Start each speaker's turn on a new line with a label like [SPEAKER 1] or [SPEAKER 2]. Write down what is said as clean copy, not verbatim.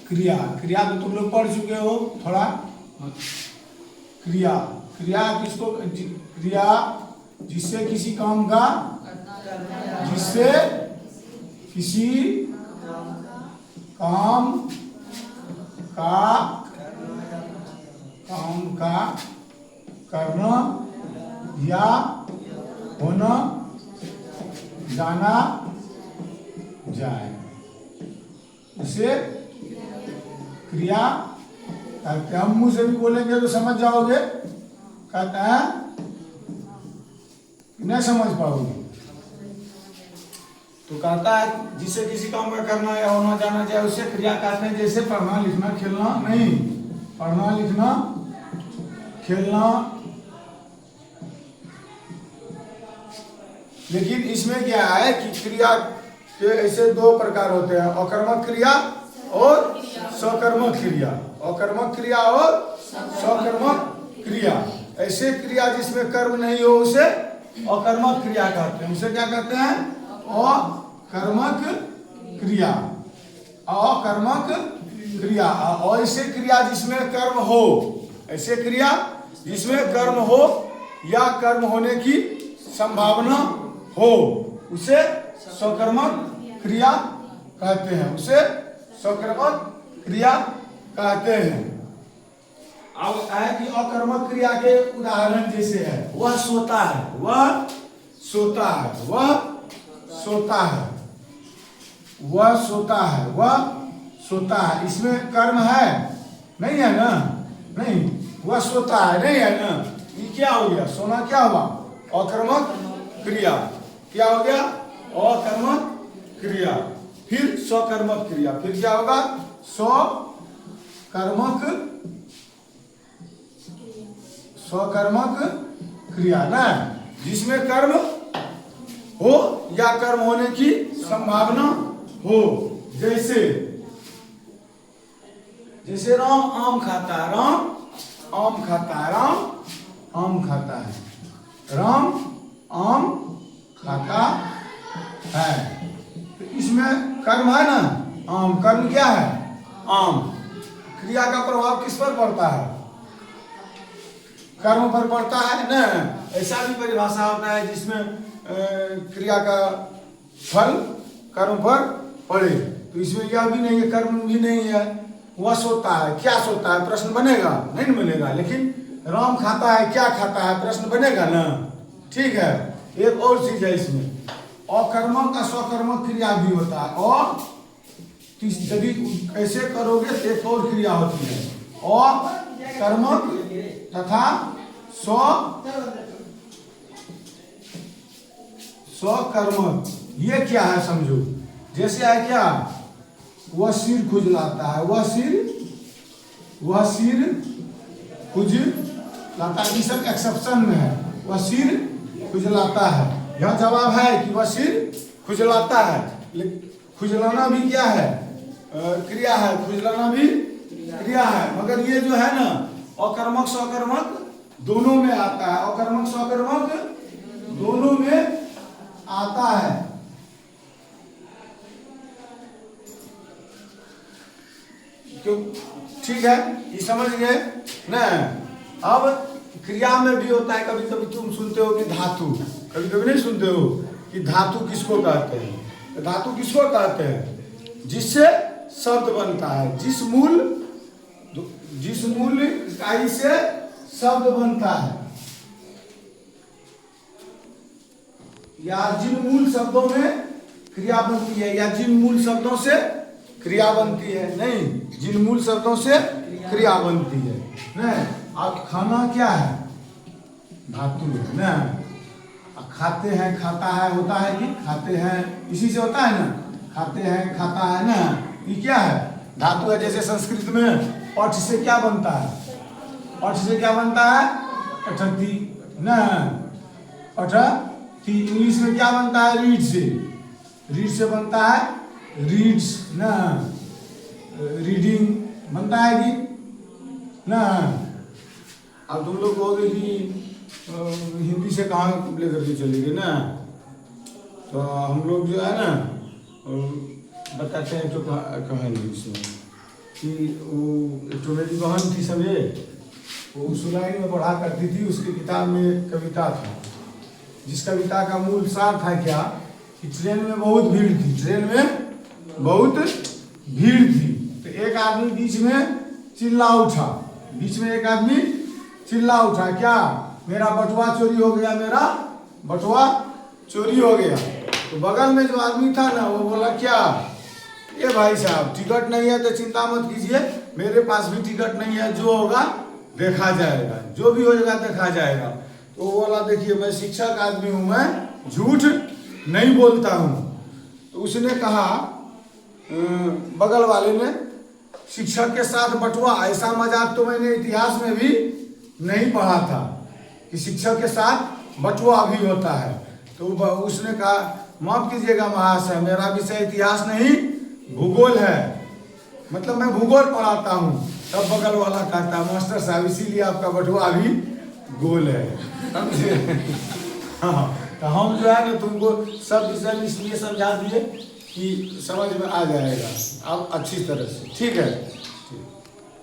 [SPEAKER 1] क्रिया, क्रिया तो तुम लोग पढ़ चुके हो थोड़ा। क्रिया, क्रिया किसको, क्रिया जिससे किसी काम का, जिससे किसी काम का करना या होना जाना जाए, उसे क्रिया कहते हैं। हम मुंह से भी बोलेंगे तो समझ जाओगे, कहते हैं नहीं समझ पाओगे। तो कहता है जिससे किसी काम का करना या होना जाना जाए उसे क्रिया कहते हैं। जैसे पढ़ना लिखना खेलना नहीं, पढ़ना लिखना खेलना। लेकिन इसमें क्या है कि क्रिया के ऐसे दो प्रकार होते हैं, अकर्मक क्रिया और सकर्मक क्रिया। अकर्मक क्रिया और सकर्मक क्रिया। ऐसे क्रिया जिसमें कर्म नहीं हो उसे अकर्मक क्रिया कहते हैं। उसे क्या कहते हैं? अकर्मक क्रिया। अकर्मक क्रिया। और ऐसे क्रिया जिसमें कर्म हो, ऐसे क्रिया जिसमें कर्म हो या कर्म होने की संभावना हो उसे सकर्मक क्रिया कहते हैं। उसे सकर्मक क्रिया कहते हैं। अब है कि अकर्मक क्रिया के उदाहरण जैसे है, वह सोता है, वह सोता है, वह सोता है, वह सोता है, वह सोता है। इसमें कर्म है नहीं है ना? नहीं, वह सोता है नहीं है ना? ये क्या हो गया? सोना क्या हुआ? अकर्मक क्रिया। क्या हो गया? अकर्मक क्रिया। फिर स्वकर्मक क्रिया। फिर क्या होगा? स्वकर्मक क्रिया ना, जिसमें कर्म हो या कर्म होने की संभावना हो। जैसे राम आम खाता है, राम आम खाता है, राम आम खाता है, राम आम खाता है। तो इसमें कर्म है ना, आम। कर्म क्या है? आम। क्रिया का प्रभाव किस पर पड़ता है? कर्म पर पड़ता है ना। ऐसा भी परिभाषा होता है जिसमें क्रिया का फल कर्म पर पड़े। तो इसमें यह भी नहीं है, कर्म भी नहीं है। वह सोता है, क्या सोता है? प्रश्न बनेगा? नहीं बनेगा। लेकिन राम खाता है, क्या खाता है? प्रश्न बनेगा ना। ठीक है। एक और चीज है इसमें, अकर्मक का स्वकर्मक क्रिया भी होता है। और यदि ऐसे करोगे तो एक और क्रिया होती है, अकर्मक तथा स्वकर्मक। ये क्या है समझो। जैसे है क्या, वह सिर खुजलाता है, वह सिर खुजलाता है। सब एक्सेप्शन में है, वह सिर खुजलाता है। यह जवाब है कि वह सिर खुजलाता है। खुजलाना भी क्या है? क्रिया है। खुजलाना भी क्रिया है। मगर ये जो है ना, अकर्मक स्वकर्मक दोनों में आता है। अकर्मक स्वकर्मक दोनों में आता है। क्यों? ठीक है, ये समझ गए ना। अब क्रिया में भी होता है, कभी कभी तुम सुनते हो कि धातु, कभी कभी नहीं सुनते हो कि धातु किसको कहते हैं? धातु किसको कहते हैं? जिससे शब्द बनता है, जिस मूल इकाई से शब्द बनता है, या जिन मूल शब्दों में क्रिया बनती है, या जिन मूल शब्दों से क्रिया बनती है। नहीं, जिन मूल शब्दों से क्रिया बनती है। नहीं, अब खाना क्या है? धातु है ना। खाते हैं, खाता है होता है कि खाते हैं, इसी से होता है ना। खाते हैं, खाता है ना, ये क्या है? धातु है। जैसे संस्कृत में पठ से क्या बनता है? पठ से क्या बनता है? पठती ना, पठती। इंग्लिश में क्या बनता है? रीड से। रीड से बनता है रीड्स ना, रीडिंग बनता है कि ना। अब तुम लोग कहोगे कि हिंदी से कहाँ लेकर के चलेंगे ना। तो हम लोग जो है ना बताते हैं तो कहेंगे इसमें कि वो जो मेरी बहन थी सभी वो उस लाइन में पढ़ा करती थी, उसकी किताब में एक कविता था जिस कविता का मूल सार था क्या कि ट्रेन में बहुत भीड़ थी, ट्रेन में बहुत भीड़ थी, तो एक आदमी बीच में चिल्ला उठा, बीच में एक आदमी चिल्ला उठा क्या मेरा बटुआ चोरी हो गया, मेरा बटुआ चोरी हो गया। तो बगल में जो आदमी था ना वो बोला क्या ये भाई साहब टिकट नहीं है तो चिंता मत कीजिए, मेरे पास भी टिकट नहीं है, जो होगा देखा जाएगा, जो भी होगा देखा जाएगा। तो वो बोला देखिए मैं शिक्षक आदमी हूँ, मैं झूठ नहीं बोलता हूँ। तो उसने कहा बगल वाले ने शिक्षक के साथ बटुआ, ऐसा मजाक तो मैंने इतिहास में भी नहीं पढ़ा था कि शिक्षक के साथ बटुआ भी होता है। तो उसने कहा माफ कीजिएगा महाशय, मेरा विषय इतिहास नहीं भूगोल है, मतलब मैं भूगोल पढ़ाता हूँ। तब बगल वाला कहता मास्टर साहब इसीलिए आपका बटुआ भी गोल है। हाँ, तो हम जो है ना तुमको सब विषय इसलिए समझा दिए कि समझ में आ जाएगा अब अच्छी तरह से, ठीक है।